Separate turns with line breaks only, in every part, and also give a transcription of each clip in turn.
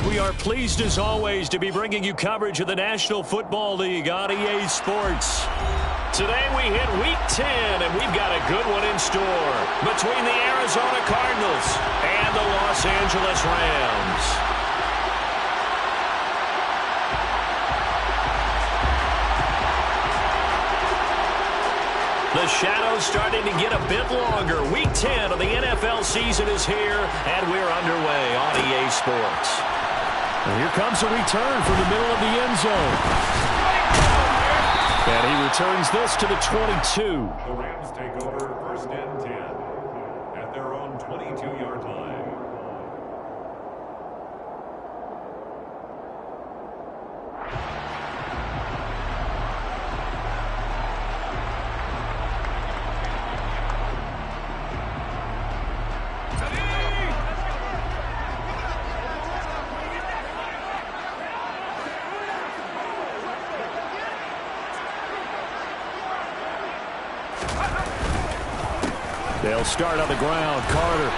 We are pleased as always to be bringing you coverage of the National Football League on EA Sports. Today we hit Week 10, and we've got a good one in store between the Arizona Cardinals and the Los Angeles Rams. The shadow's starting to get a bit longer. Week 10 of the NFL season is here, and we're underway on EA Sports. And here comes a return from the middle of the end zone. And he returns this to the 22.
The Rams take over first and 10 at their own 22-yard line.
They'll start on the ground. Carter.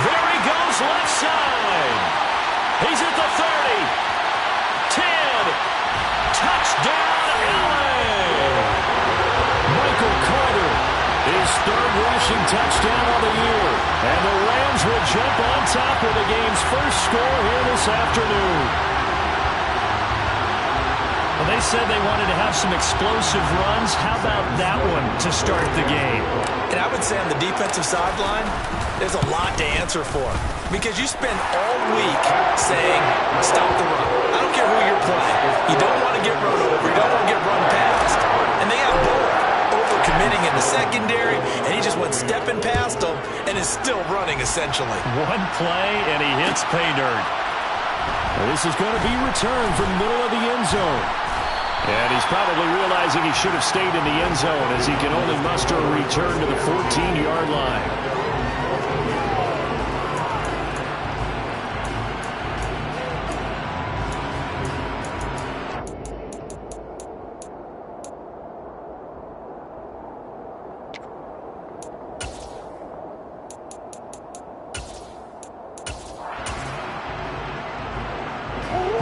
There he goes, left side. He's at the 30. 10. Touchdown, LA. Michael Carter, his third rushing touchdown of the year. And the Rams will jump on top with the game's first score here this afternoon. Well, they said they wanted to have some explosive runs. How about that one to start the game?
And I would say on the defensive sideline, there's a lot to answer for. Because you spend all week saying, stop the run. I don't care who you're playing. You don't want to get run over. You don't want to get run past. And they have both over-committing in the secondary, and he just went stepping past them and is still running, essentially.
One play, and he hits pay dirt. Well, this is going to be returned from the middle of the end zone. And he's probably realizing he should have stayed in the end zone as he can only muster a return to the 14-yard line.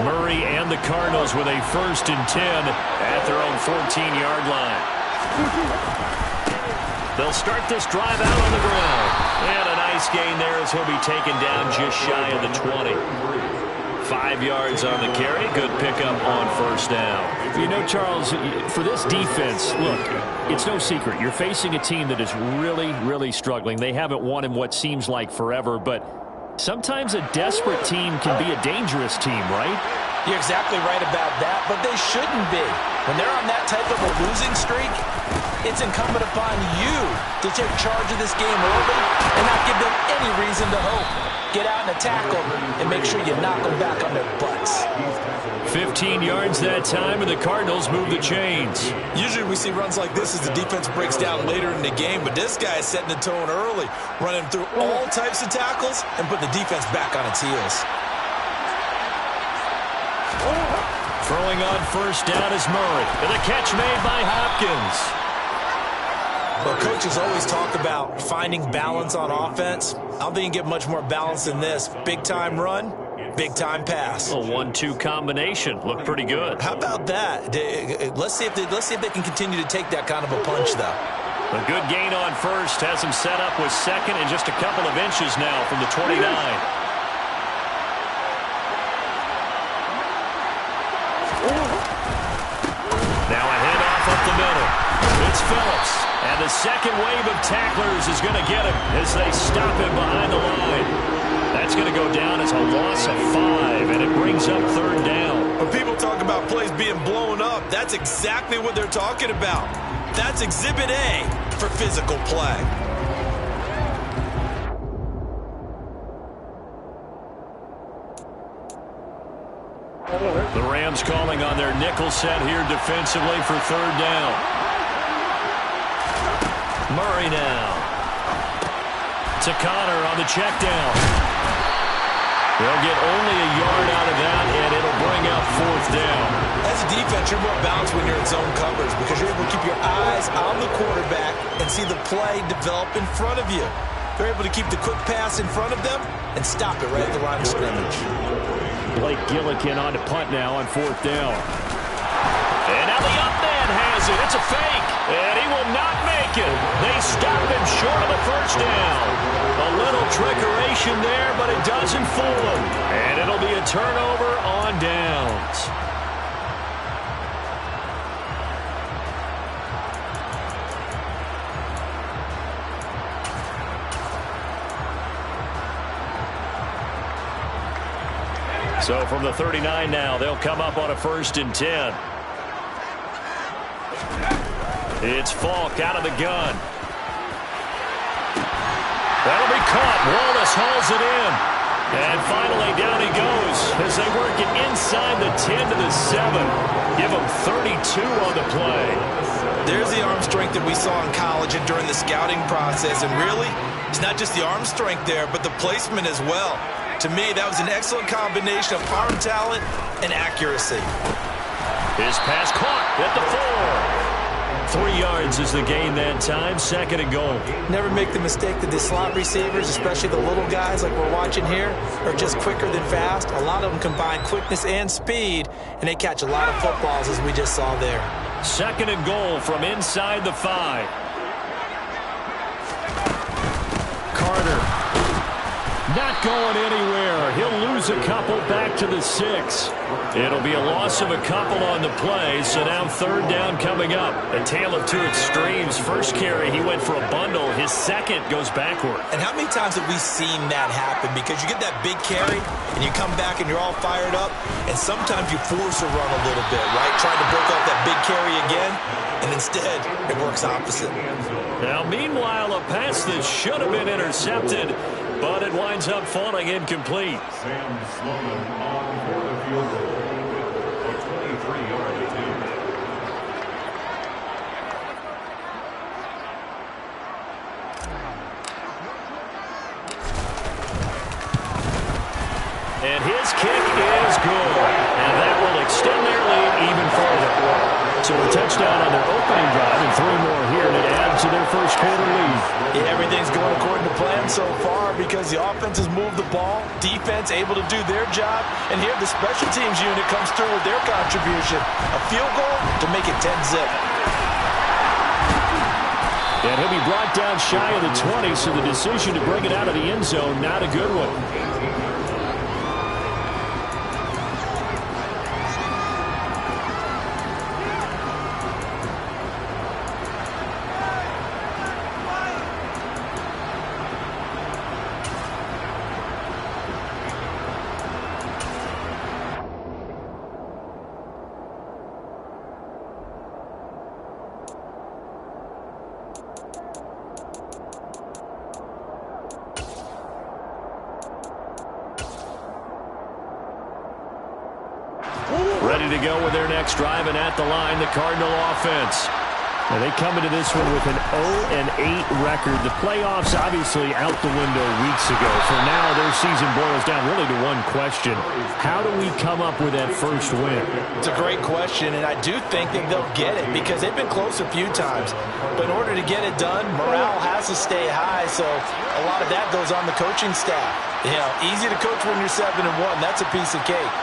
Murray and the Cardinals with a 1st and 10 at their own 14-yard line. They'll start this drive out on the ground. And a nice gain there as he'll be taken down just shy of the 20. 5 yards on the carry. Good pickup on 1st down.
You know, Charles, for this defense, look, it's no secret. You're facing a team that is really, really struggling. They haven't won in what seems like forever, but sometimes a desperate team can be a dangerous team, right?
You're exactly right about that, but they shouldn't be. When they're on that type of a losing streak, it's incumbent upon you to take charge of this game early and not give them any reason to hope. Get out and attack them and make sure you knock them back on their butts.
15 yards that time, and the Cardinals move the chains.
Usually we see runs like this as the defense breaks down later in the game, but this guy is setting the tone early, running through all types of tackles and putting the defense back on its heels.
Throwing on 1st down is Murray. And the catch made by Hopkins.
Well, coaches always talk about finding balance on offense. I don't think you get much more balance than this. Big-time run, big-time pass.
A 1-2 combination. Looked pretty good.
How about that? Let's see if they can continue to take that kind of a punch, though.
A good gain on 1st. Has him set up with 2nd and just a couple of inches now from the 29. Now a handoff up the middle. It's Phillips. And the second wave of tacklers is going to get him as they stop him behind the line. That's going to go down as a loss of 5, and it brings up 3rd down.
When people talk about plays being blown up, that's exactly what they're talking about. That's Exhibit A for physical play.
The Rams calling on their nickel set here defensively for 3rd down. Murray now. To Connor on the check down. They'll get only a yard out of that, and it'll bring up 4th down.
As a defense, you're more balanced when you're in zone coverage because you're able to keep your eyes on the quarterback and see the play develop in front of you. They're able to keep the quick pass in front of them. and stop it right at the line of scrimmage.
Blake Gillikin on to punt now on 4th down. And now the up man has it. It's a fake. And he will not make it. They stop him short of the first down. A little trickeration there, but it doesn't fool him. And it'll be a turnover on downs. So from the 39 now, they'll come up on a 1st and 10. It's Falk out of the gun. That'll be caught. Wallace hauls it in. And finally down he goes as they work it inside the 10 to the 7. Give him 32 on the play.
There's the arm strength that we saw in college and during the scouting process. And really, it's not just the arm strength there, but the placement as well. To me, that was an excellent combination of arm talent and accuracy.
His pass caught at the 4. 3 yards is the gain that time. 2nd and goal.
Never make the mistake that the slot receivers, especially the little guys like we're watching here, are just quicker than fast. A lot of them combine quickness and speed, and they catch a lot of footballs, as we just saw there.
2nd and goal from inside the 5. Carter. Not going anywhere. He'll lose a couple back to the 6. It'll be a loss of a couple on the play, so now 3rd down coming up. A tale of 2 extremes. First carry, he went for a bundle. His 2nd goes backward.
And how many times have we seen that happen? Because you get that big carry, and you come back and you're all fired up, and sometimes you force a run a little bit, right? Trying to break off that big carry again, and instead it works opposite.
Now, meanwhile, a pass that should have been intercepted, but it winds up falling incomplete.
Sam Sloman on for the field goal. A 23-yard attempt.
And his kick is good. And that will extend their lead even further. So a touchdown on their opening drive and 3 more here to add to their first quarter lead.
Yeah, everything's going according to plan so far because the offense has moved the ball, defense able to do their job, and here the special teams unit comes through with their contribution. A field goal to make it 10-zip.
And he'll be brought down shy of the 20, so the decision to bring it out of the end zone, not a good one. Ready to go with their next drive, and at the line, the Cardinal offense. Now they come into this one with an 0-8 record. The playoffs obviously out the window weeks ago. For now, their season boils down really to one question. How do we come up with that first win?
It's a great question, and I do think that they'll get it because they've been close a few times. But in order to get it done, morale has to stay high, so a lot of that goes on the coaching staff. You know, easy to coach when you're 7-1. That's a piece of cake.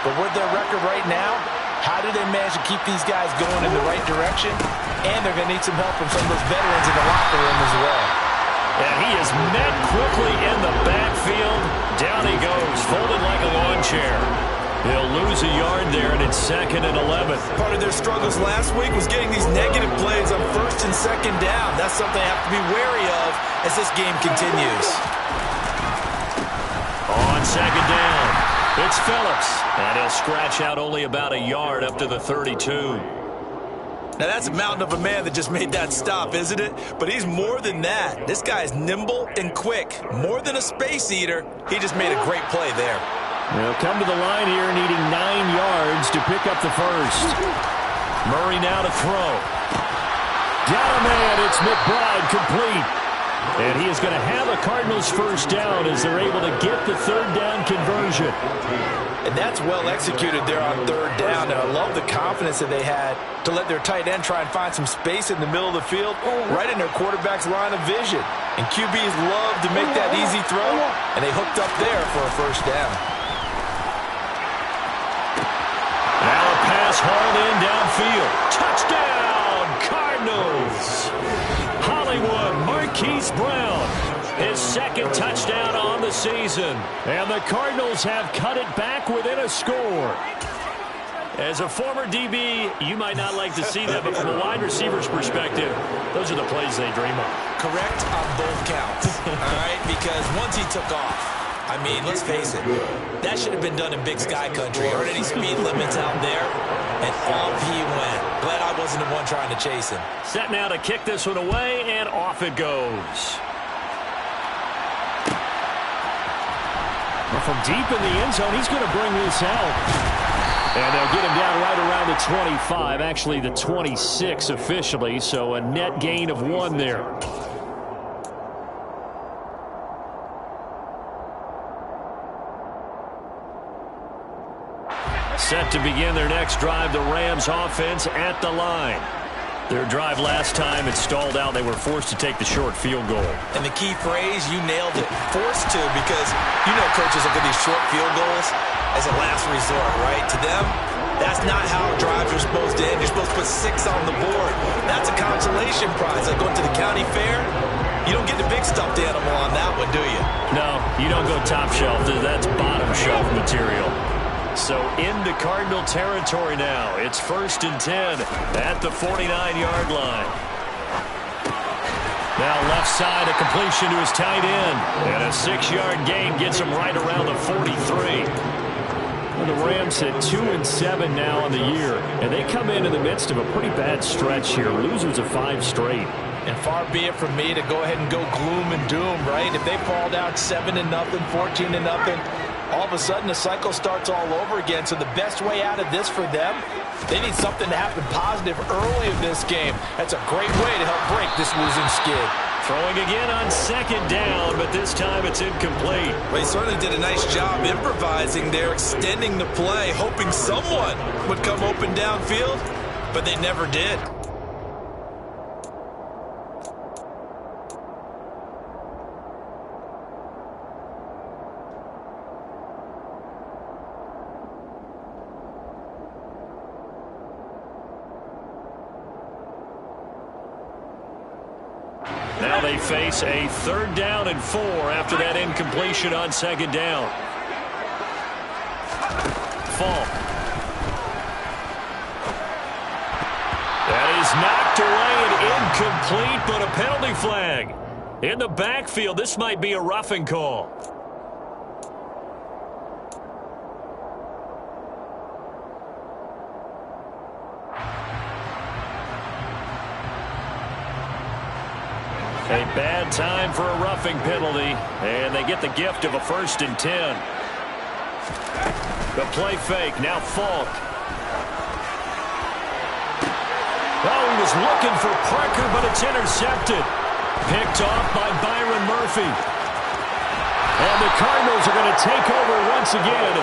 But with their record right now, how do they manage to keep these guys going in the right direction? And they're going to need some help from some of those veterans in the locker room as well.
And he is met quickly in the backfield. Down he goes, folded like a lawn chair. He'll lose a yard there, and it's 2nd and 11.
Part of their struggles last week was getting these negative plays on 1st and 2nd down. That's something they have to be wary of as this game continues.
On 2nd down, it's Phillips. And he'll scratch out only about a yard up to the 32.
Now, that's a mountain of a man that just made that stop, isn't it? But he's more than that. This guy is nimble and quick. More than a space eater, he just made a great play there.
They'll come to the line here needing 9 yards to pick up the first. Murray now to throw. Got a man. It's McBride complete. And he is going to have a Cardinals first down as they're able to get the 3rd down conversion.
And that's well executed there on third down. And I love the confidence that they had to let their tight end try and find some space in the middle of the field, right in their quarterback's line of vision. And QBs love to make that easy throw, and they hooked up there for a first down.
Now a pass hauled in downfield. Touchdown, Cardinals! Hollywood Marquise Brown, his second touchdown on the season. And the Cardinals have cut it back within a score. As a former DB, you might not like to see that, but from a wide receiver's perspective, those are the plays they dream of.
Correct on both counts, all right? Because once he took off, I mean, let's face it, that should have been done in Big Sky Country. Aren't any speed limits out there? And off he went. Glad I wasn't the one trying to chase him.
Set now to kick this one away, and off it goes.
From deep in the end zone, he's going to bring this out. And they'll get him down right around the 25, actually the 26 officially, so a net gain of 1 there.
Set to begin their next drive, the Rams offense at the line. Their drive last time, it stalled out. They were forced to take the short field goal.
And the key phrase, you nailed it. Forced to, because you know coaches look at these short field goals as a last resort, right? To them, that's not how drives are supposed to end. You're supposed to put 6 on the board. That's a consolation prize. Like going to the county fair, you don't get the big stuffed animal on that one, do you?
No, you don't go top shelf. That's bottom shelf material. So into Cardinal territory now. It's 1st and 10 at the 49-yard line. Now left side, a completion to his tight end. And a 6-yard gain gets him right around the 43. Well, the Rams hit 2-7 now on the year. And they come in the midst of a pretty bad stretch here. Losers of 5 straight.
And far be it from me to go ahead and go gloom and doom, right? If they fall down 7-0, 14-0, all of a sudden the cycle starts all over again. So the best way out of this for them, they need something to happen positive early in this game. That's a great way to help break this losing skid.
Throwing again on 2nd down, but this time it's incomplete.
Well, he certainly did a nice job improvising there, extending the play, hoping someone would come open downfield, but they never did.
Now they face a 3rd down and 4 after that incompletion on 2nd down. Falk. That is knocked away and incomplete, but a penalty flag. In the backfield, this might be a roughing call. A bad time for a roughing penalty, and they get the gift of a 1st and 10. The play fake, now Falk. Oh, he was looking for Parker, but it's intercepted. Picked off by Byron Murphy. And the Cardinals are going to take over once again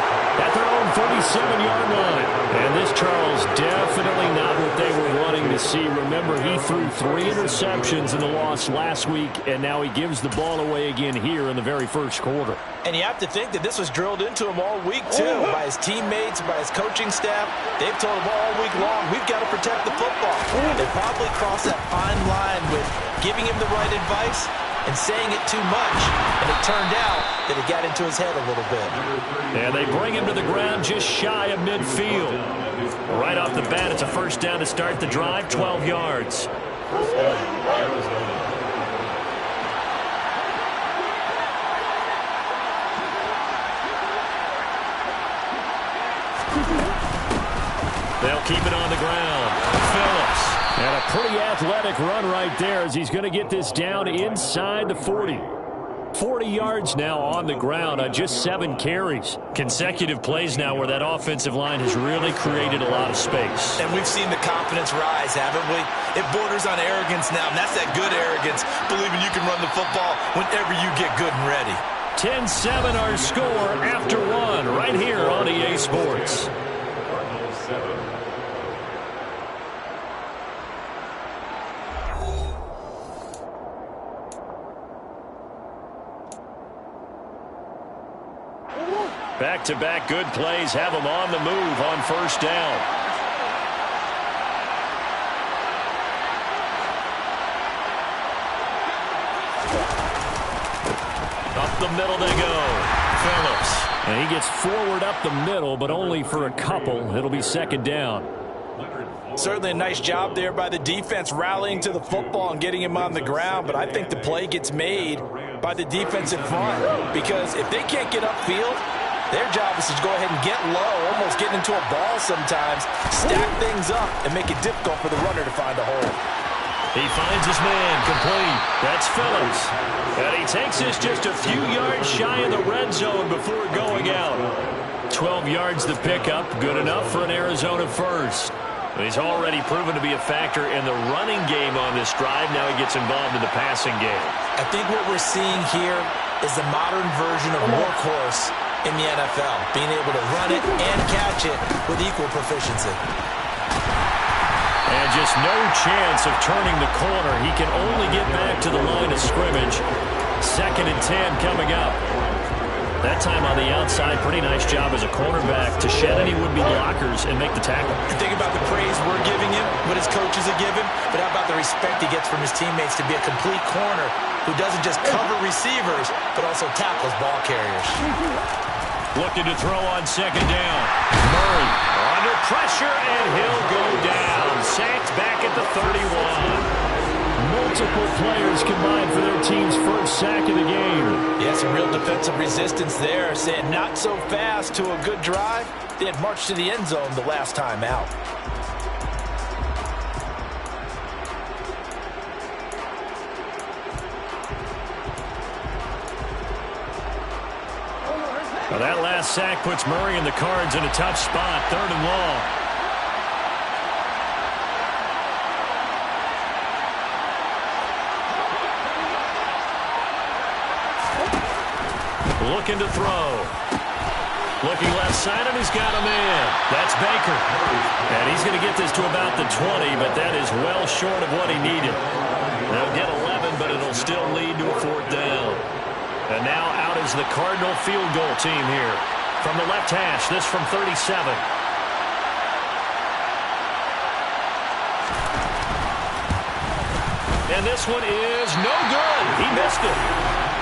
at their own 37-yard line. And this, Charles, definitely not what they were wanting to see. Remember, he threw 3 interceptions in the loss last week, and now he gives the ball away again here in the very first quarter.
And you have to think that this was drilled into him all week, too, by his teammates, by his coaching staff. They've told him all week long, we've got to protect the football. They probably crossed that fine line with giving him the right advice and saying it too much, and it turned out that it got into his head a little bit.
And they bring him to the ground just shy of midfield. Right off the bat, it's a 1st down to start the drive, 12 yards. They'll keep it on the ground. Phillips. And a pretty athletic run right there as he's going to get this down inside the 40. 40 yards now on the ground on just 7 carries. Consecutive plays now where that offensive line has really created a lot of space.
And we've seen the confidence rise, haven't we? It borders on arrogance now, and that's that good arrogance, believing you can run the football whenever you get good and ready.
10-7 our score after one right here on EA Sports.
Cardinals 7.
Back-to-back good plays have them on the move on first down. Up the middle they go. Phillips. And he gets forward up the middle, but only for a couple. It'll be second down.
Certainly a nice job there by the defense rallying to the football and getting him on the ground, but I think the play gets made by the defensive front because if they can't get upfield, their job is to go ahead and get low, almost get into a ball sometimes, stack things up, and make it difficult for the runner to find a hole.
He finds his man, complete. That's Phillips. And he takes this just a few yards shy of the red zone before going out. 12 yards to pick up, good enough for an Arizona first. He's already proven to be a factor in the running game on this drive. Now he gets involved in the passing game.
I think what we're seeing here is the modern version of workhorse in the NFL, being able to run it and catch it with equal proficiency.
And just no chance of turning the corner. He can only get back to the line of scrimmage. 2nd and 10 coming up. That time on the outside, pretty nice job as a cornerback to shed any would-be blockers and make the tackle.
Think about the praise we're giving him, what his coaches are giving, but how about the respect he gets from his teammates to be a complete corner who doesn't just cover receivers, but also tackles ball carriers.
Looking to throw on second down. Murray under pressure, and he'll go down. Sacked back at the 31. Multiple players combined for their team's first sack of the game.
Yeah, some real defensive resistance there, saying not so fast to a good drive. They had marched to the end zone the last time out.
Well, that last sack puts Murray and the Cards in a tough spot, 3rd and long. Looking to throw. Looking left side, and he's got a man. That's Baker. And he's going to get this to about the 20, but that is well short of what he needed. They'll get 11, but it'll still lead to a 4th down. And now out is the Cardinal field goal team here. From the left hash, this from 37. And this one is no good. He missed it.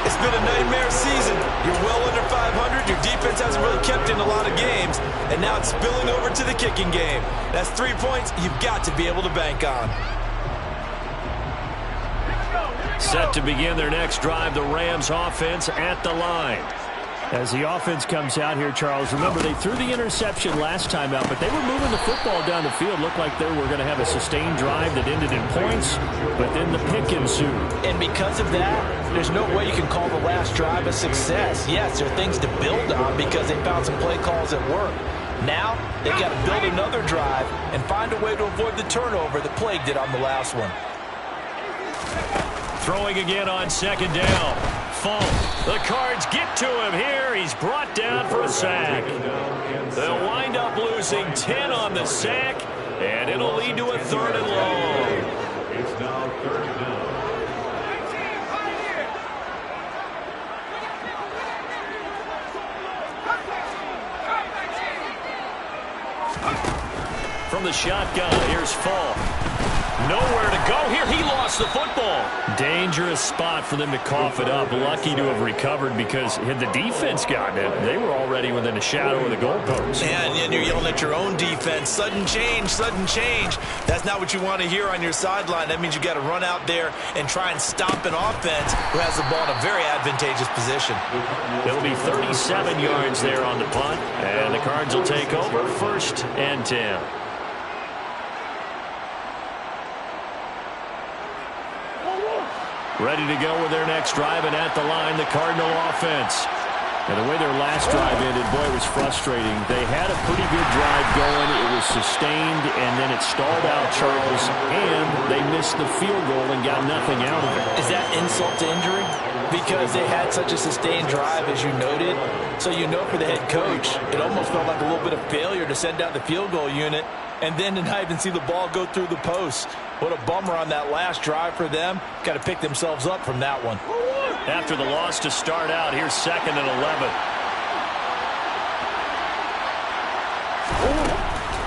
It's been a nightmare season. You're well under 500. Your defense hasn't really kept in a lot of games. And now it's spilling over to the kicking game. That's 3 points you've got to be able to bank on.
Set to begin their next drive, the Rams offense at the line. As the offense comes out here, Charles, remember they threw the interception last time out, but they were moving the football down the field. Looked like they were going to have a sustained drive that ended in points, but then the pick ensued.
And because of that, there's no way you can call the last drive a success. Yes, there are things to build on because they found some play calls that work. Now, they've got to build another drive and find a way to avoid the turnover that plagued it on the last one.
Throwing again on second down. Funk. The Cards get to him here. He's brought down for a sack. They'll wind up losing 10 on the sack, and it'll lead to a 3rd and long.
It's now 3rd down.
From the shotgun, here's Funk. Nowhere to go here. He lost the football. Dangerous spot for them to cough it up. Lucky to have recovered because had the defense gotten it, they were already within a shadow of the goalpost.
And you're yelling at your own defense. Sudden change, sudden change. That's not what you want to hear on your sideline. That means you got to run out there and try and stop an offense who has the ball in a very advantageous position.
It'll be 37 yards there on the punt, and the Cards will take over 1st and 10. Ready to go with their next drive, and at the line, the Cardinal offense. And the way their last drive ended, boy, it was frustrating. They had a pretty good drive going. It was sustained, and then it stalled out, Charles, and they missed the field goal and got nothing out of it.
Is that insult to injury? because they had such a sustained drive, as you noted. So you know for the head coach, it almost felt like a little bit of failure to send out the field goal unit and then to not even see the ball go through the posts. What a bummer on that last drive for them. Got to pick themselves up from that one.
After the loss to start out, here's 2nd and 11.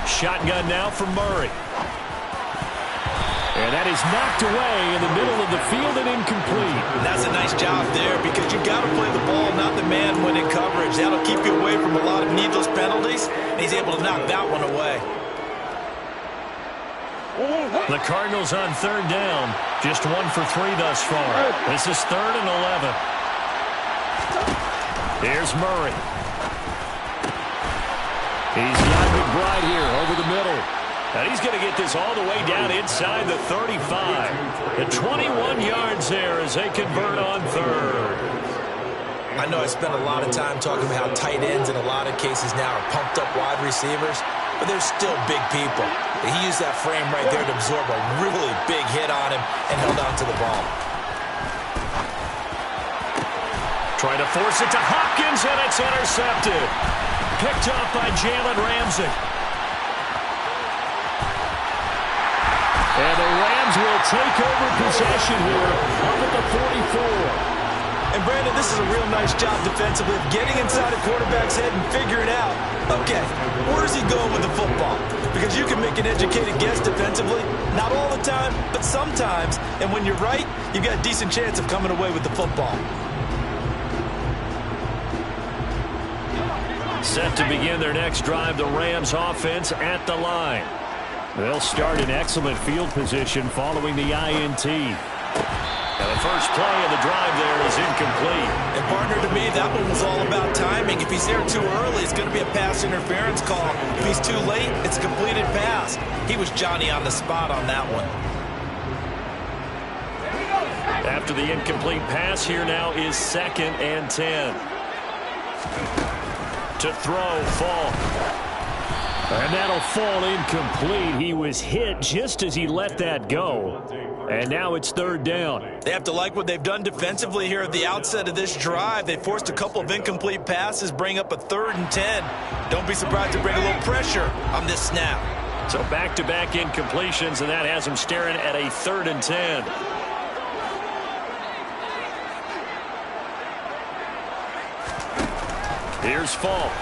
Shotgun now from Murray. And that is knocked away in the middle of the field and incomplete.
That's a nice job there because you got to play the ball, not the man when in coverage. That'll keep you away from a lot of needless penalties. And he's able to knock that one away.
The Cardinals on 3rd down. Just 1 for 3 thus far. This is 3rd and 11. Here's Murray. He's got McBride here over the middle. And he's going to get this all the way down inside the 35. The 21 yards there as they convert on 3rd.
I know I spent a lot of time talking about how tight ends in a lot of cases now are pumped up wide receivers, but they're still big people. He used that frame right there to absorb a really big hit on him and held on to the ball.
Trying to force it to Hopkins, and it's intercepted. Picked up by Jalen Ramsey. And the Rams will take over possession here up at the 44.
And, Brandon, this is a real nice job defensively of getting inside a quarterback's head and figuring out, okay, where's he going with the football? Because you can make an educated guess defensively, not all the time, but sometimes. And when you're right, you've got a decent chance of coming away with the football.
Set to begin their next drive, the Rams offense at the line. They'll start in excellent field position following the INT. Now the first play of the drive there is incomplete.
And, partner, to me, that one was all about timing. If he's there too early, it's going to be a pass interference call. If he's too late, it's a completed pass. He was Johnny on the spot on that one.
After the incomplete pass, here now is 2nd and 10. To throw, Fall. And that'll fall incomplete. He was hit just as he let that go. And now it's 3rd down.
They have to like what they've done defensively here at the outset of this drive. They forced a couple of incomplete passes, bring up a 3rd and 10. Don't be surprised to bring a little pressure on this snap.
So back-to-back incompletions, and that has him staring at a 3rd and 10. Here's Fall.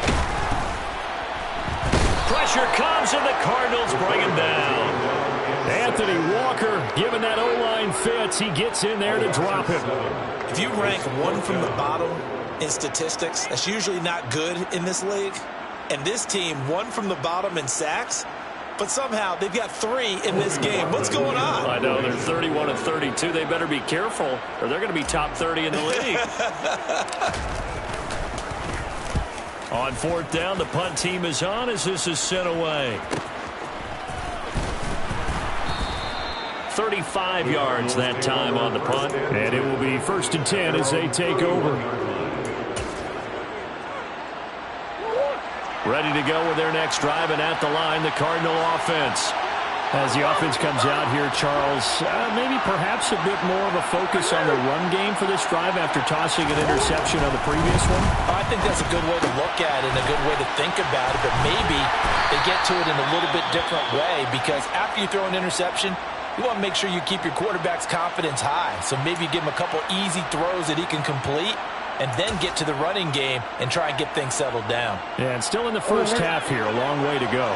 Pressure comes, and the Cardinals bring him down. Anthony Walker, given that O-line fits, he gets in there to drop him.
If you rank 1 from the bottom in statistics, that's usually not good in this league. And this team, 1 from the bottom in sacks, but somehow they've got 3 in this game. What's going on?
I know, they're 31 and 32. They better be careful, or they're going to be top 30 in the league. On 4th down, the punt team is on as this is sent away. 35 yards that time on the punt. And it will be 1st and 10 as they take over. Ready to go with their next drive, and at the line, the Cardinal offense. As the offense comes out here, Charles, maybe perhaps a bit more of a focus on the run game for this drive after tossing an interception on the previous one?
I think that's a good way to look at it and a good way to think about it, but maybe they get to it in a little bit different way because after you throw an interception, you want to make sure you keep your quarterback's confidence high. So maybe you give him a couple easy throws that he can complete and then get to the running game and try and get things settled down.
Yeah, and still in the first half here, a long way to go.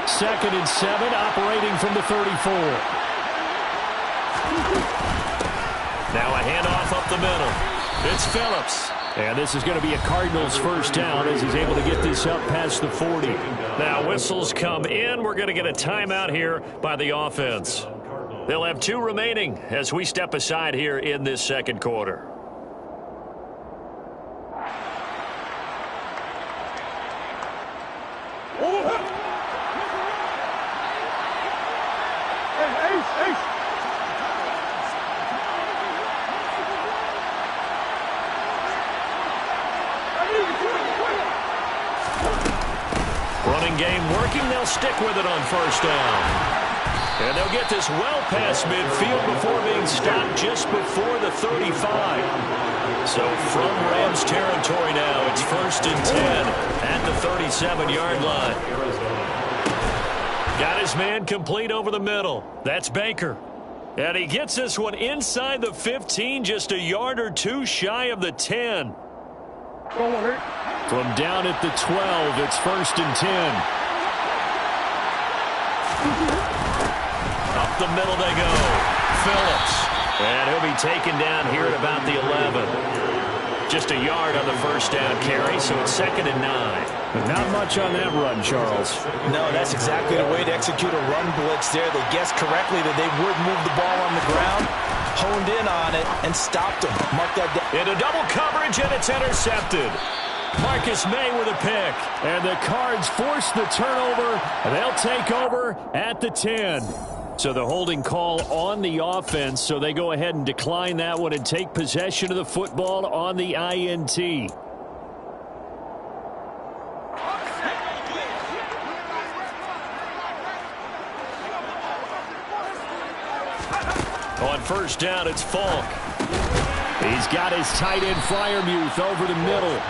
2nd and 7, operating from the 34. Now a handoff up the middle. It's Phillips. And this is going to be a Cardinals first down as he's able to get this up past the 40. Now whistles come in. We're going to get a timeout here by the offense. They'll have 2 remaining as we step aside here in this 2nd quarter. Running game working. They'll stick with it on 1st down. And they'll get this well past midfield before being stopped just before the 35. So from Rams territory now, it's 1st and 10 at the 37-yard line. Got his man complete over the middle. That's Baker. And he gets this one inside the 15, just a yard or two shy of the 10. From down at the 12, it's 1st and 10. Up the middle they go. Phillips. And he'll be taken down here at about the 11. Just a yard on the first down carry, so it's 2nd and 9.
But not much on that run, Charles.
No, that's exactly the way to execute a run blitz there. They guessed correctly that they would move the ball on the ground, honed in on it, and stopped them. Mark that down.
Into double coverage, and it's intercepted. Marcus May with a pick.
And the Cards force the turnover, and they'll take over at the 10.
So the holding call on the offense, so they go ahead and decline that one and take possession of the football on the INT. On first down, it's Falk.
He's got his tight end Fryermuth over the middle.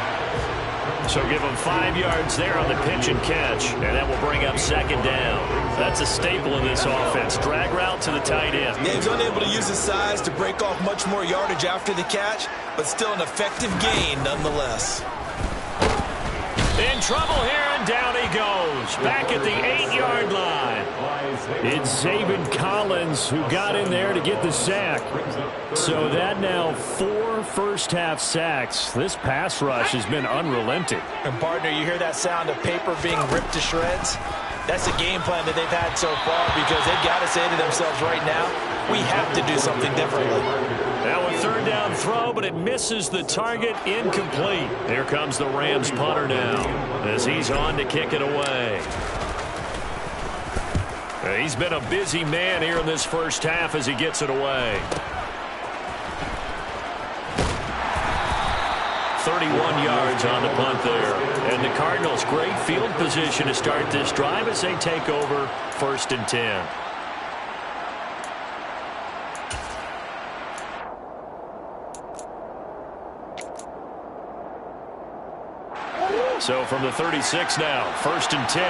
So give him 5 yards there on the pitch and catch, and that will bring up 2nd down. That's a staple in this offense. Drag route to the tight end.
Yeah, he's unable to use his size to break off much more yardage after the catch, but still an effective gain nonetheless.
In trouble here, and down he goes. Back at the 8-yard line.
It's Zaven Collins who got in there to get the sack. So that now 4 first-half sacks. This pass rush has been unrelenting.
And, partner, you hear that sound of paper being ripped to shreds? That's the game plan that they've had so far because they've got to say to themselves right now, we have to do something differently.
Now a 3rd down throw, but it misses the target, incomplete. Here comes the Rams punter now as he's on to kick it away. He's been a busy man here in this first half as he gets it away. 31 yards on the punt there. And the Cardinals, great field position to start this drive as they take over 1st and 10. So from the 36 now, 1st and 10.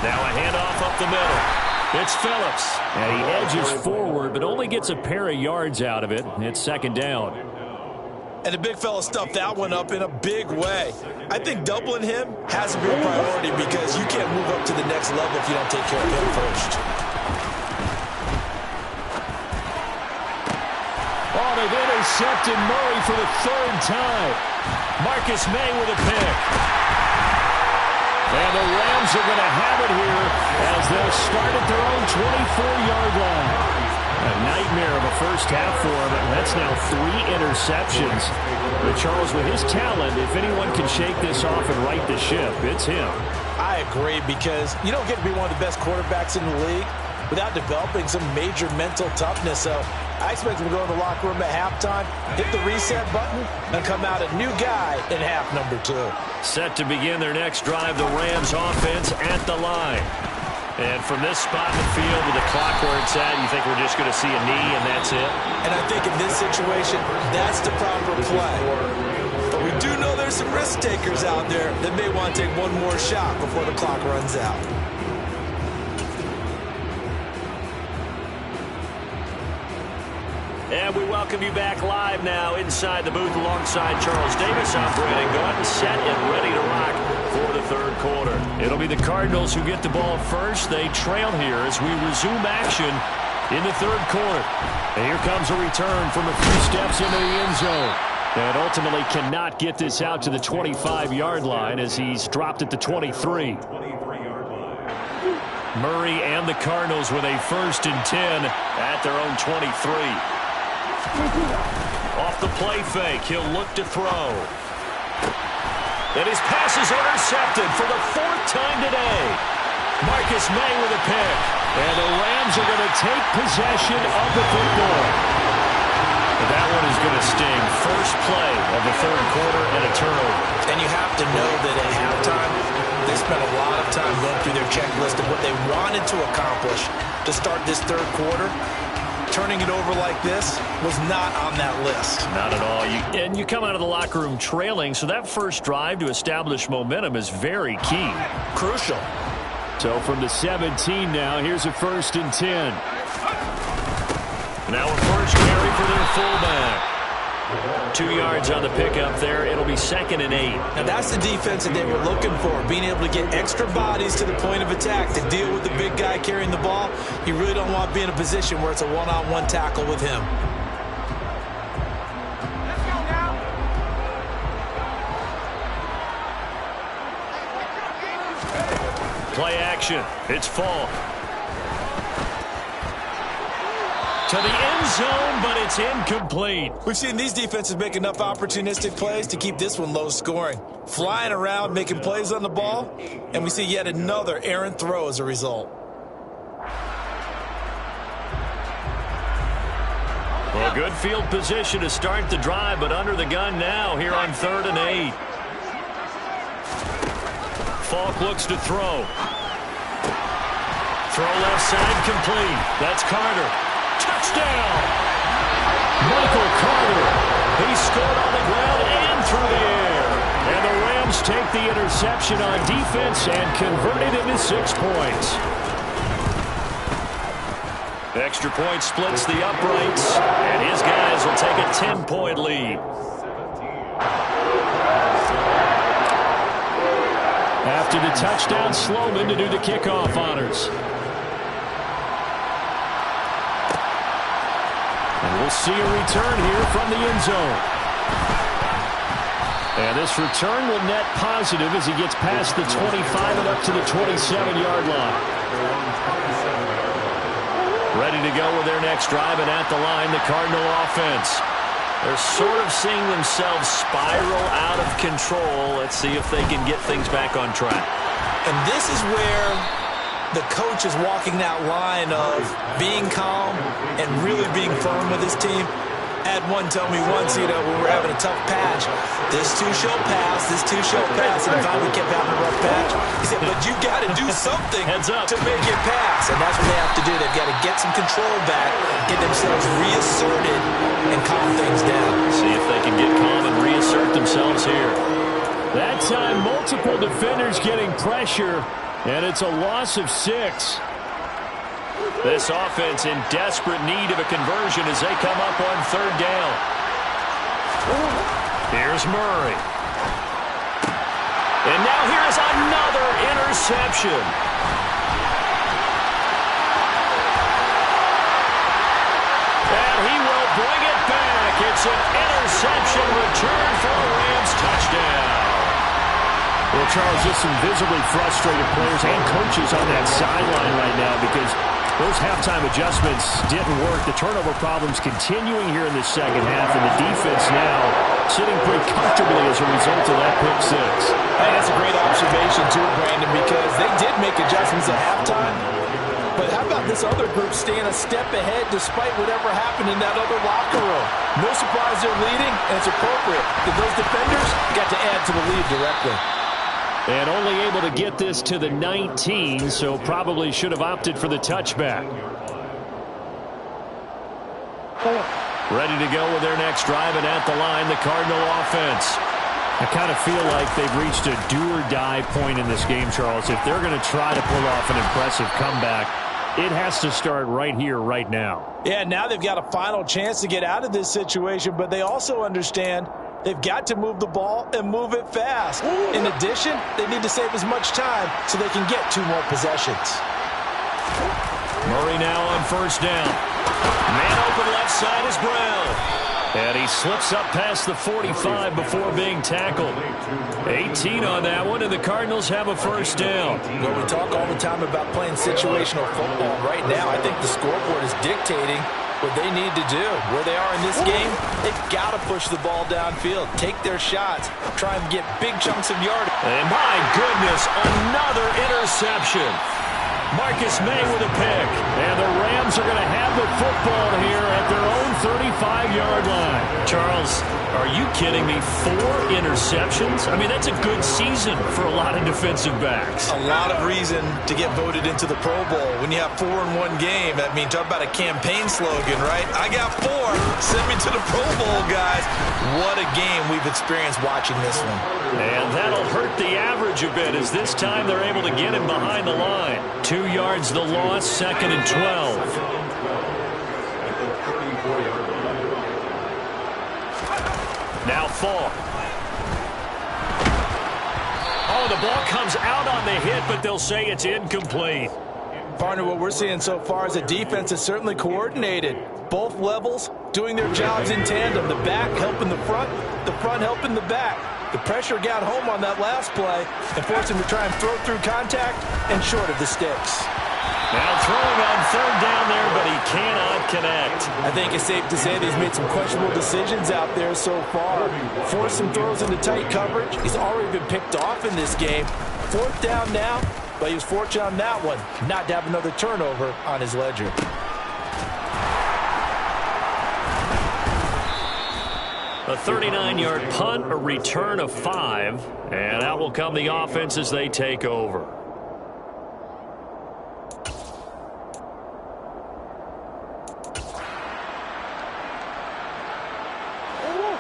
Now a handoff up the middle. It's Phillips.
And he edges forward, but only gets a pair of yards out of it. It's 2nd down.
And the big fella stuffed that one up in a big way. I think doubling him has to be a priority because you can't move up to the next level if you don't take care of him first.
Oh, they've intercepted Murray for the 3rd time.
Marcus May with a pick.
And the Rams are going to have it here as they'll start at their own 24-yard line. A nightmare of a first half for him, and that's now 3 interceptions. But Charles, with his talent, if anyone can shake this off and right the ship, it's him.
I agree because you don't get to be one of the best quarterbacks in the league without developing some major mental toughness. So I expect him to go in the locker room at halftime, hit the reset button, and come out a new guy in half number 2.
Set to begin their next drive, the Rams offense at the line. And from this spot in the field with the clock where it's at, you think we're just going to see a knee and that's it?
And I think in this situation, that's the proper play. But we do know there's some risk takers out there that may want to take one more shot before the clock runs out.
And we welcome you back live now inside the booth alongside Charles Davis. I'm Brandon Gaudin, set and ready to rock for the 3rd quarter. It'll be the Cardinals who get the ball first. They trail here as we resume action in the 3rd quarter. And here comes a return from a few steps into the end zone. And ultimately cannot get this out to the 25-yard line as he's dropped at the 23. Murray and the Cardinals with a 1st and 10 at their own 23. Off the play fake, he'll look to throw. And his pass is intercepted for the 4th time today. Marcus May with a pick. And the Rams are going to take possession of the football. That one is going to sting. First play of the 3rd quarter and a turnover.
And you have to know that at halftime, they spent a lot of time through their checklist of what they wanted to accomplish to start this third quarter. Turning it over like this was not on that list.
Not at all. And you come out of the locker room trailing, so that first drive to establish momentum is very key.
Crucial.
So from the 17 now, here's a 1st and 10. Now a first carry for their fullback. 2 yards on the pickup there. It'll be 2nd and 8.
Now that's the defense that they were looking for, being able to get extra bodies to the point of attack to deal with the big guy carrying the ball. You really don't want to be in a position where it's a one-on-one tackle with him.
Play action. It's Falk. To the end zone, but it's incomplete.
We've seen these defenses make enough opportunistic plays to keep this one low scoring. Flying around, making plays on the ball, and we see yet another errant throw as a result.
Well, good field position to start the drive, but under the gun now here on 3rd and 8. Falk looks to throw. Throw left side complete. That's Carter. Touchdown! Michael Carter. He scored on the ground and through the air. And the Rams take the interception on defense and convert it into 6 points. Extra point splits the uprights, and his guys will take a 10-point lead. After the touchdown, Sloman to do the kickoff honors. And we'll see a return here from the end zone. And this return will net positive as he gets past the 25 and up to the 27-yard line. Ready to go with their next drive, and at the line, the Cardinal offense. They're sort of seeing themselves spiral out of control. Let's see if they can get things back on track.
And this is where the coach is walking that line of being calm and really being firm with his team. I had one tell me once, when we were having a tough patch, this too shall pass, this too shall pass, and finally we kept having a rough patch. He said, but you got to do something to make it pass, and that's what they have to do. They've got to get some control back, get themselves reasserted, and calm things down.
See if they can get calm and reassert themselves here. That time, multiple defenders getting pressure, and it's a loss of 6. This offense in desperate need of a conversion as they come up on 3rd down. Here's Murray. And now here's another interception. And he will bring it back. It's an interception return for a Rams touchdown. Well, Charles, just some visibly frustrated players and coaches on that sideline right now because those halftime adjustments didn't work. The turnover problems continuing here in the second half, and the defense now sitting pretty comfortably as a result of that pick 6.
Hey, that's a great observation too, Brandon, because they did make adjustments at halftime. But how about this other group staying a step ahead despite whatever happened in that other locker room? No surprise they're leading, and it's appropriate that those defenders got to add to the lead directly.
And only able to get this to the 19, so probably should have opted for the touchback. Ready to go with their next drive, and at the line, the Cardinal offense. I kind of feel like they've reached a do-or-die point in this game, Charles. If they're going to try to pull off an impressive comeback, it has to start right here, right now.
Yeah, now they've got a final chance to get out of this situation, but they also understand they've got to move the ball and move it fast. In addition, they need to save as much time so they can get 2 more possessions.
Murray now on 1st down. Man open left side is Brown. And he slips up past the 45 before being tackled. 18 on that one, and the Cardinals have a 1st down.
Well, we talk all the time about playing situational football. Right now, I think the scoreboard is dictating what they need to do. Where they are in this game, they've got to push the ball downfield, take their shots, try and get big chunks of yardage.
And my goodness, another interception. Marcus May with a pick. And the Rams are going to have the football here at their own 35-yard line. Charles, Are you kidding me? 4 interceptions? I mean, that's a good season for a lot of defensive backs.
A lot of reason to get voted into the Pro Bowl. When you have 4 in one game, I mean, talk about a campaign slogan, right? I got 4. Send me to the Pro Bowl, guys. What a game we've experienced watching this one.
And that'll hurt the average a bit as this time they're able to get him behind the line. 2 yards the loss, 2nd and 12. Now Fall. Oh, the ball comes out on the hit, but they'll say it's incomplete.
Partner, what we're seeing so far is the defense is certainly coordinated. Both levels doing their jobs in tandem. The back helping the front helping the back. The pressure got home on that last play and forced him to try and throw through contact and short of the sticks.
Now throwing on 3rd down there, but he cannot connect.
I think it's safe to say that he's made some questionable decisions out there so far. Forced some throws into tight coverage. He's already been picked off in this game. 4th down now, but he was fortunate on that one not to have another turnover on his ledger.
A 39-yard punt, a return of 5, and out will come the offense as they take over.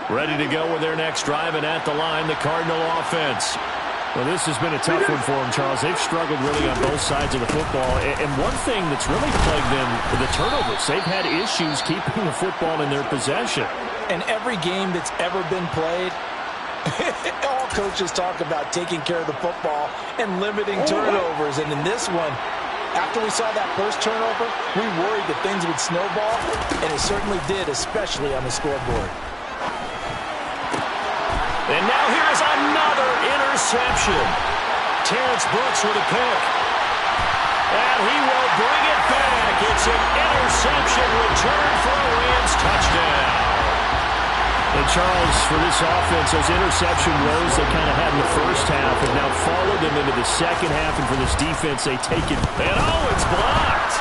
Ready to go with their next drive, and at the line, the Cardinal offense.
Well, this has been a tough one for them, Charles. They've struggled really on both sides of the football. And one thing that's really plagued them, the turnovers. They've had issues keeping the football in their possession.
And every game that's ever been played, all coaches talk about taking care of the football and limiting turnovers. And in this one, after we saw that first turnover, we worried that things would snowball, and it certainly did, especially on the scoreboard.
And now here's another interception. Terrence Brooks with a pick. And he will bring it back. It's an interception return for a Rams touchdown.
And Charles, for this offense, those interception woes they kind of had in the first half have now followed them into the second half. And for this defense, they take it.
And it's blocked.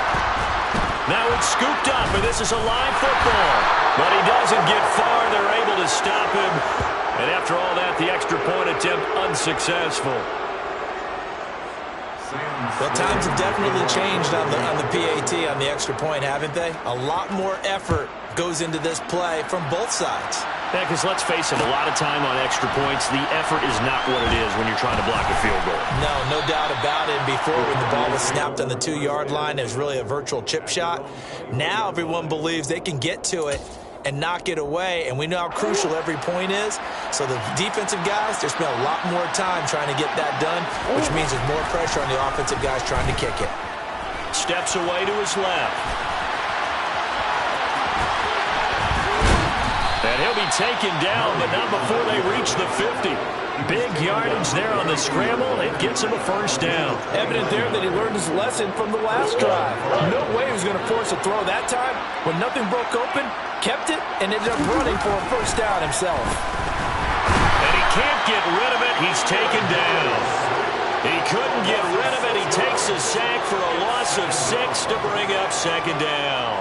Now it's scooped up, and this is a live football. But he doesn't get far. They're able to stop him. And after all that, the extra point attempt unsuccessful.
Well, times have definitely changed on the PAT, on the extra point, haven't they? A lot more effort goes into this play from both sides.
Yeah, because let's face it, a lot of time on extra points, the effort is not what it is when you're trying to block a field goal.
No doubt about it. Before, when the ball was snapped on the 2-yard line, it was really a virtual chip shot. Now everyone believes they can get to it and knock it away, and we know how crucial every point is. So the defensive guys, they spend a lot more time trying to get that done, which means there's more pressure on the offensive guys trying to kick it.
Steps away to his left. And he'll be taken down, but not before they reach the 50. Big yardage there on the scramble. It gets him a first down.
Evident there that he learned his lesson from the last drive. No way he was going to force a throw that time. When nothing broke open, kept it, and ended up running for a first down himself.
And he can't get rid of it. He's taken down. He couldn't get rid of it. He takes a sack for a loss of 6 to bring up 2nd down.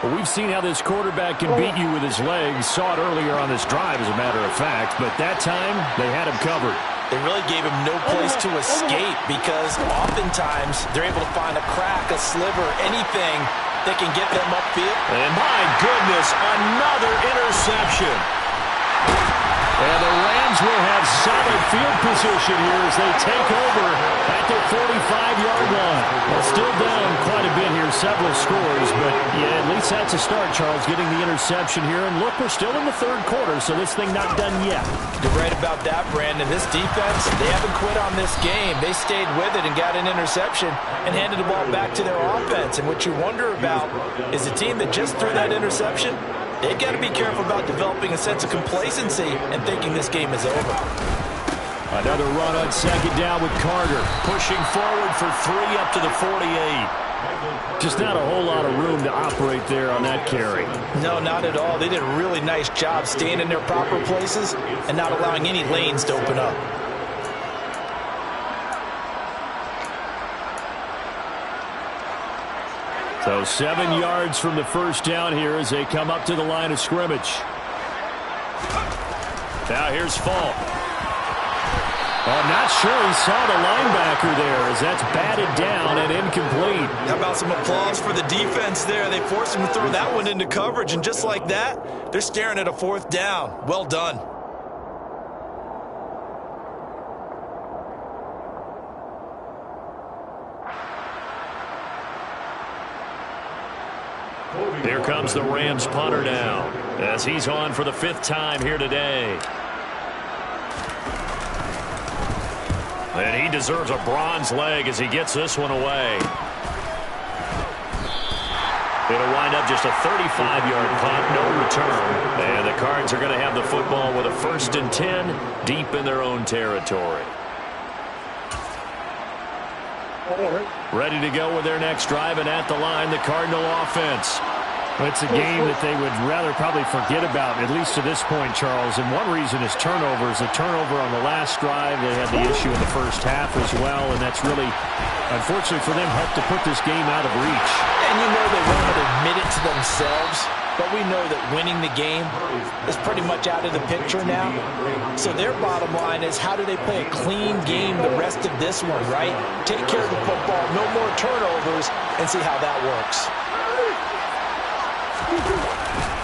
Well, we've seen how this quarterback can beat you with his legs. Saw it earlier on this drive, as a matter of fact. But that time, they had him covered.
They really gave him no place to escape because oftentimes they're able to find a crack, a sliver, anything that can get them upfield.
And my goodness, another interception.
And the Rams will have solid field position here as they take over at their 45-yard line. Well, still down quite a bit here, several scores, but yeah, at least that's a start, Charles, getting the interception here. And look, we're still in the 3rd quarter, so this thing not done yet.
You're right about that, Brandon. This defense, they haven't quit on this game. They stayed with it and got an interception and handed the ball back to their offense. And what you wonder about is a team that just threw that interception, they've got to be careful about developing a sense of complacency and thinking this game is over.
Another run on 2nd down with Carter. Pushing forward for 3 up to the 48.
Just not a whole lot of room to operate there on that carry.
No, not at all. They did a really nice job staying in their proper places and not allowing any lanes to open up.
So 7 yards from the first down here as they come up to the line of scrimmage.
Now here's Falk. I'm not sure he saw the linebacker there as that's batted down and incomplete.
How about some applause for the defense there? They forced him to throw that one into coverage, and just like that, they're staring at a 4th down. Well done.
Here comes the Rams punter now as he's on for the 5th time here today. And he deserves a bronze leg as he gets this one away. It'll wind up just a 35-yard punt, no return. And the Cards are going to have the football with a 1st and 10 deep in their own territory. Ready to go with their next drive, and at the line, the Cardinal offense.
It's a game that they would rather probably forget about, at least to this point, Charles. And one reason is turnovers. A turnover on the last drive. They had the issue in the first half as well, and that's really, unfortunately for them, helped to put this game out of reach.
And you know they won't admit it to themselves, but we know that winning the game is pretty much out of the picture now. So their bottom line is, how do they play a clean game the rest of this one, right? Take care of the football, no more turnovers, and see how that works.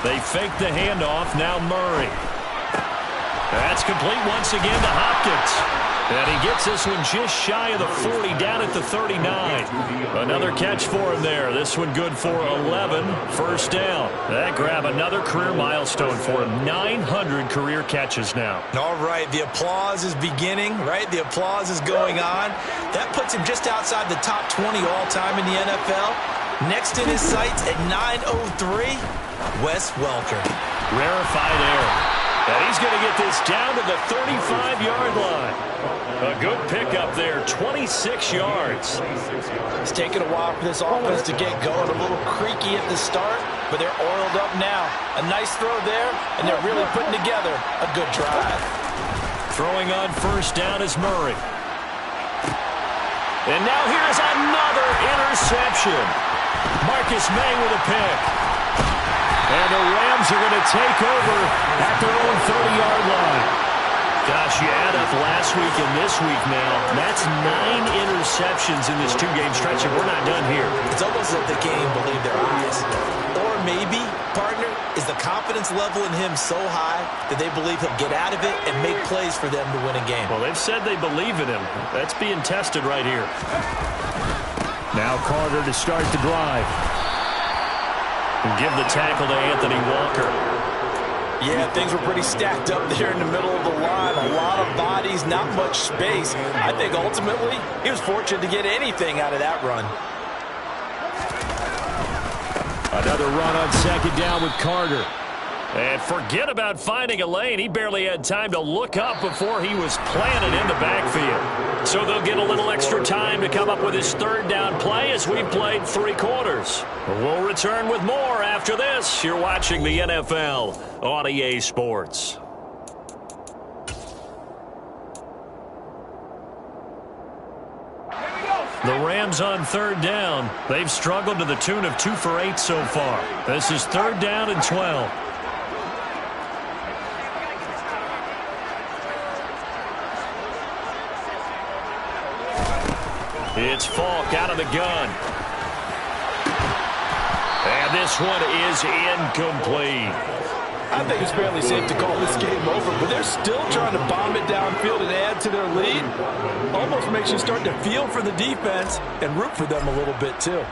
They fake the handoff. Now Murray. That's complete once again to Hopkins. And he gets this one just shy of the 40, down at the 39. Another catch for him there. This one good for 11. 1st down. That grab another career milestone for him. 900 career catches now.
All right, the applause is beginning, right? The applause is going on. That puts him just outside the top 20 all-time in the NFL. Next in his sights at 9:03, Wes Welker.
Rarefied air. And he's going to get this down to the 35-yard line. A good pickup there, 26 yards.
It's taken a while for this offense to get going. A little creaky at the start, but they're oiled up now. A nice throw there, and they're really putting together a good drive.
Throwing on 1st down is Murray. And now here's another interception. Marcus May with a pick. And the Rams are going to take over at their own 30-yard line. Gosh, you add up last week and this week now, that's 9 interceptions in this 2-game stretch, and we're not done here.
It's almost like they can't even believe their eyes. Or maybe, partner, is the confidence level in him so high that they believe he'll get out of it and make plays for them to win a game.
Well, they've said they believe in him. That's being tested right here.
Now Carter to start the drive.
And give the tackle to Anthony Walker.
Yeah, things were pretty stacked up there in the middle of the line. A lot of bodies, not much space. I think ultimately he was fortunate to get anything out of that run.
Another run on 2nd down with Carter. And forget about finding a lane. He barely had time to look up before he was planted in the backfield. So they'll get a little extra time to come up with his 3rd down play as we've played 3 quarters. We'll return with more after this. You're watching the NFL on EA Sports. The Rams on 3rd down. They've struggled to the tune of 2 for 8 so far. This is 3rd down and 12. It's Falk out of the gun. And this one is incomplete.
I think it's fairly safe to call this game over, but they're still trying to bomb it downfield and add to their lead. Almost makes you start to feel for the defense and root for them a little bit too.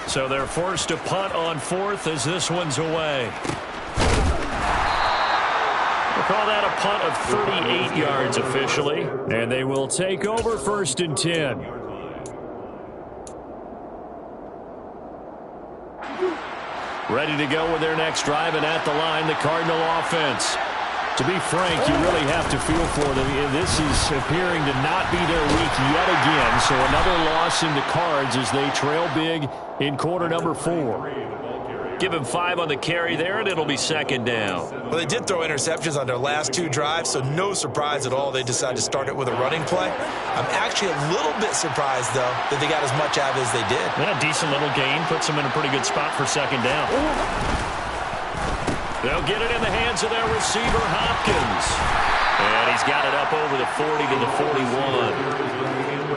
So they're forced to punt on 4th as this one's away. We'll call that a punt of 38 yards officially. And they will take over 1st and 10. Ready to go with their next drive, and at the line, the Cardinal offense. To be frank, you really have to feel for them. This is appearing to not be their week yet again. So another loss in the Cards as they trail big in quarter number 4. Give him 5 on the carry there, and it'll be 2nd down.
Well, they did throw interceptions on their last 2 drives, so no surprise at all they decided to start it with a running play. I'm actually a little bit surprised, though, that they got as much out of it as they did.
Yeah, decent little gain. Puts them in a pretty good spot for 2nd down. They'll get it in the hands of their receiver, Hopkins. And he's got it up over the 40 to the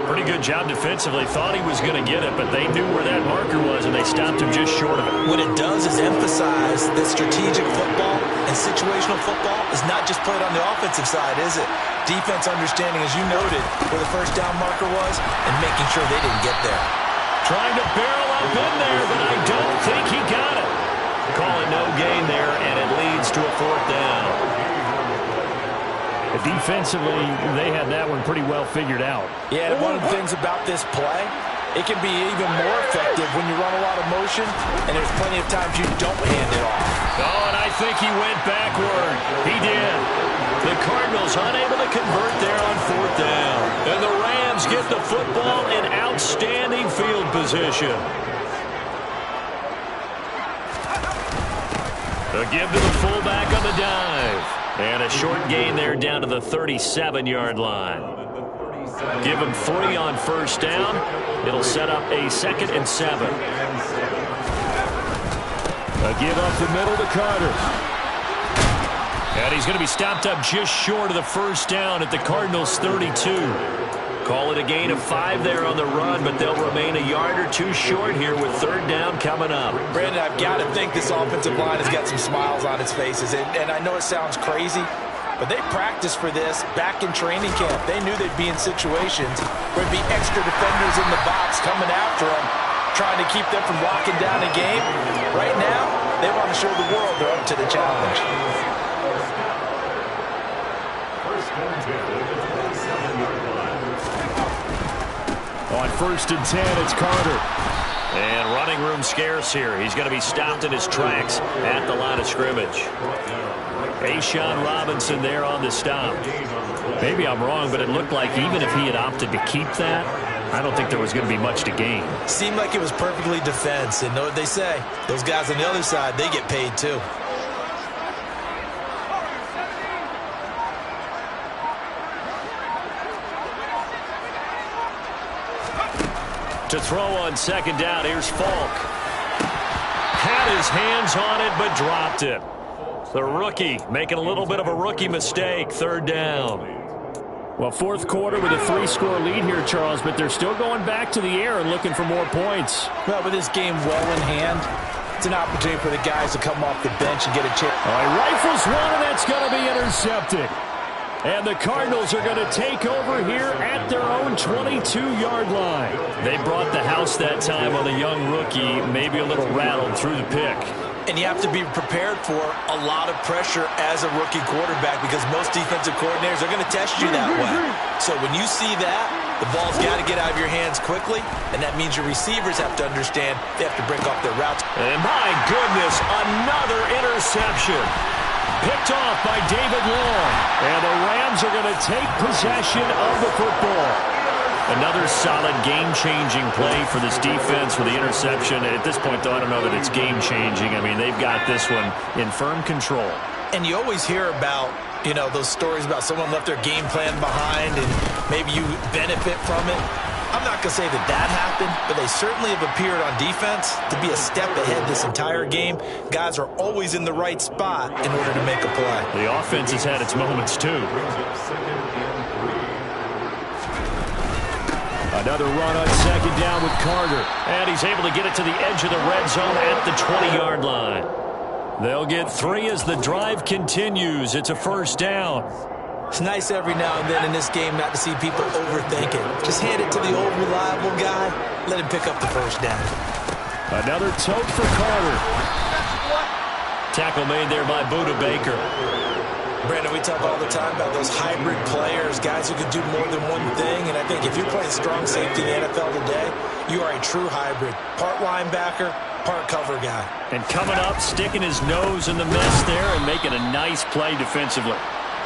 41. Pretty good job defensively. Thought he was going to get it, but they knew where that marker was, and they stopped him just short of it.
What it does is emphasize that strategic football and situational football is not just played on the offensive side, is it? Defense understanding, as you noted, where the first down marker was and making sure they didn't get there.
Trying to barrel up in there, but I don't think he got it. Call it no gain there, and it leads to a 4th down. Defensively, they had that one pretty well figured out.
Yeah, and one of the things about this play, it can be even more effective when you run a lot of motion, and there's plenty of times you don't hand it off.
Oh, and I think he went backward. He did. The Cardinals unable to convert there on 4th down. And the Rams get the football in outstanding field position. A give to the fullback on the dive. And a short gain there down to the 37-yard line. Give him 3 on 1st down. It'll set up a 2nd and 7. A give up the middle to Carter. And he's going to be stopped up just short of the 1st down at the Cardinals' 32. Call it a gain of 5 there on the run, but they'll remain a yard or 2 short here with 3rd down coming up.
Brandon, I've got to think this offensive line has got some smiles on its faces. And I know it sounds crazy, but they practiced for this back in training camp. They knew they'd be in situations where there'd be extra defenders in the box coming after them, trying to keep them from locking down a game. Right now, they want to show the world they're up to the challenge.
On 1st and 10, it's Carter. And running room scarce here. He's going to be stopped in his tracks at the line of scrimmage. Ashawn Robinson there on the stop. Maybe I'm wrong, but it looked like even if he had opted to keep that, I don't think there was going to be much to gain.
Seemed like it was perfectly defense. And know what they say? Those guys on the other side, they get paid too.
To throw on 2nd down, here's Falk. Had his hands on it, but dropped it. The rookie making a little bit of a rookie mistake. 3rd down. Well, 4th quarter with a 3-score lead here, Charles, but they're still going back to the air and looking for more points.
Well, with this game well in hand, it's an opportunity for the guys to come off the bench and get a chance.
All right, rifles one, and that's going to be intercepted. And the Cardinals are going to take over here at their own 22-yard line. They brought the house that time on the young rookie, maybe a little rattled through the pick.
And you have to be prepared for a lot of pressure as a rookie quarterback because most defensive coordinators are going to test you that way. So when you see that, the ball's got to get out of your hands quickly, and that means your receivers have to understand they have to break off their routes.
And my goodness, another interception. Picked off by David Long. And the Rams are going to take possession of the football. Another solid game-changing play for this defense with the interception. At this point, though, I don't know that it's game-changing. I mean, they've got this one in firm control.
And you always hear about, you know, those stories about someone left their game plan behind and maybe you benefit from it. I'm not going to say that that happened, but they certainly have appeared on defense to be a step ahead this entire game. Guys are always in the right spot in order to make a play.
The offense has had its moments, too. Another run on 2nd down with Carter. And he's able to get it to the edge of the red zone at the 20-yard line. They'll get 3 as the drive continues. It's a 1st down.
It's nice every now and then in this game not to see people overthink it. Just hand it to the old reliable guy. Let him pick up the 1st down.
Another tote for Carter. Tackle made there by Buda Baker.
Brandon, we talk all the time about those hybrid players, guys who can do more than one thing. And I think if you're playing strong safety in the NFL today, you are a true hybrid. Part linebacker, part cover guy.
And coming up, sticking his nose in the mess there and making a nice play defensively.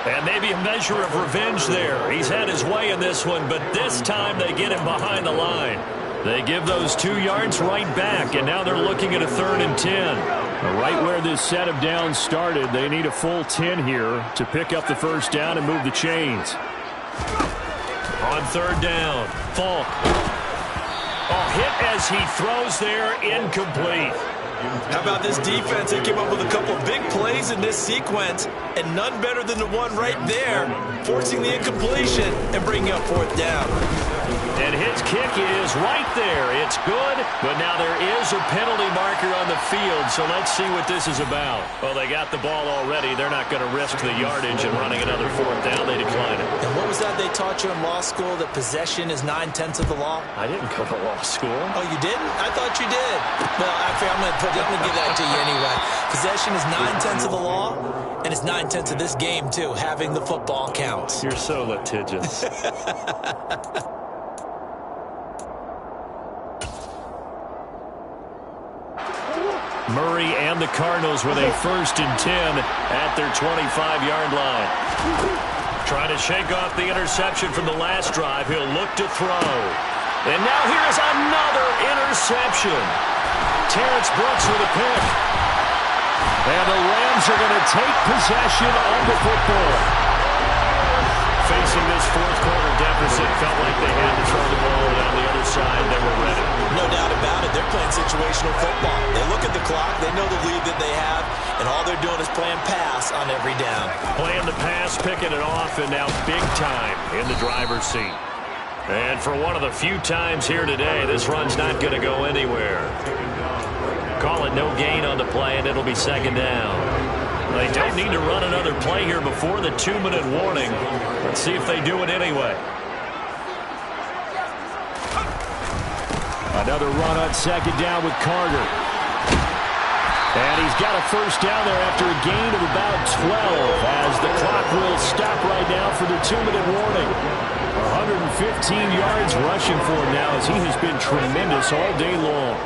And maybe a measure of revenge there. He's had his way in this one, but this time they get him behind the line. They give those 2 yards right back, and now they're looking at a 3rd and 10. Right where this set of downs started, they need a full 10 here to pick up the 1st down and move the chains. On 3rd down, Falk. A hit as he throws there, incomplete.
How about this defense? They came up with a couple of big plays in this sequence, and none better than the one right there, forcing the incompletion and bringing up fourth down.
And his kick is right there. It's good, but now there is a penalty marker on the field, so let's see what this is about. Well, they got the ball already. They're not going to risk the yardage and running another fourth down. They decline it.
And what was that they taught you in law school, that possession is 9/10 of the law?
I didn't go to law school.
Oh, you didn't? I thought you did. Well, actually, I'm going to give that to you anyway. Possession is 9/10 of the law, and it's 9/10 of this game, too. Having the football counts.
You're so litigious. Murray and the Cardinals with a 1st and 10 at their 25-yard line. Trying to shake off the interception from the last drive. He'll look to throw. And now here is another interception. Terrence Brooks with a pick. And the Rams are going to take possession of the football. Facing this fourth quarter deficit, felt like they had to throw the ball, and on the other side, they were ready.
No doubt about it. They're playing situational football. They look at the clock, they know the lead that they have, and all they're doing is playing pass on every down.
Playing the pass, picking it off, and now big time in the driver's seat. And for one of the few times here today, this run's not going to go anywhere. Call it no gain on the play, and it'll be 2nd down. They don't need to run another play here before the 2-minute warning. Let's see if they do it anyway. Another run on 2nd down with Carter. And he's got a 1st down there after a gain of about 12 as the clock will stop right now for the 2-minute warning. 115 yards rushing for him now as he has been tremendous all day long.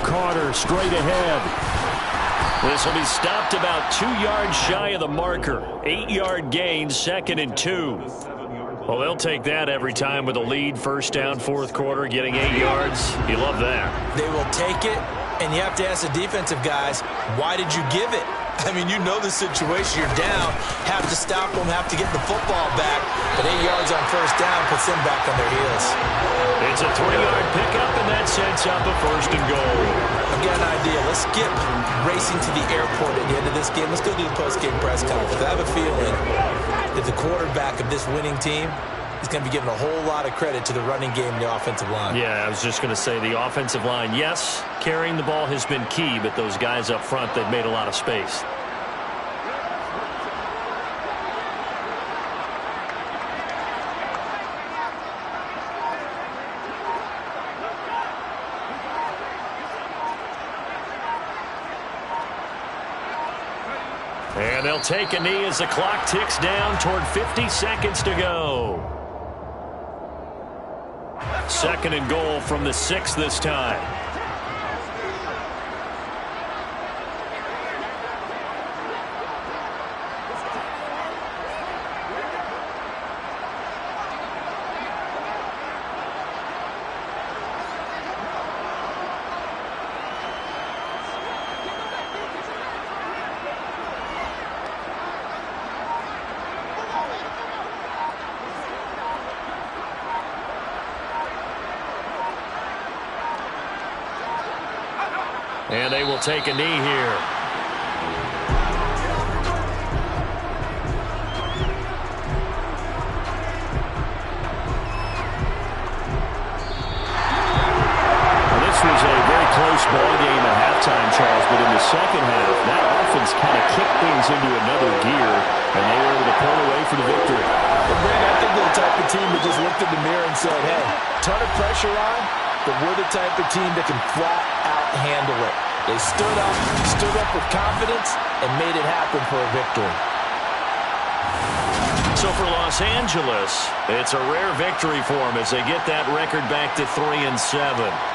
Carter straight ahead. This will be stopped about 2 yards shy of the marker. 8-yard gain, 2nd and 2. Well, they'll take that every time with a lead. 1st down, 4th quarter, getting 8 yards. You love that.
They will take it, and you have to ask the defensive guys, why did you give it? I mean, you know the situation. You're down, have to stop them, have to get the football back. But 8 yards on 1st down puts them back on their heels.
It's a 3-yard pickup, and that sets up a 1st and goal.
I've got an idea. Let's skip racing to the airport at the end of this game. Let's go do the post-game press conference. I have a feeling that the quarterback of this winning team is going to be given a whole lot of credit to the running game and the offensive line.
Yeah, I was just going to say the offensive line, yes, carrying the ball has been key, but those guys up front, they've made a lot of space. And they'll take a knee as the clock ticks down toward 50 seconds to go. 2nd and goal from the 6 this time. And they will take a knee here. This was a very close ball game at halftime, Charles, but in the second half, that offense kind of kicked things into another gear, and they were able to pull away for the victory.
Well, Brad, I think they're the type of team that just looked in the mirror and said, hey, ton of pressure on, but we're the type of team that can flat out handle it. They stood up with confidence, and made it happen for a victory.
So for Los Angeles, it's a rare victory for them as they get that record back to 3-7.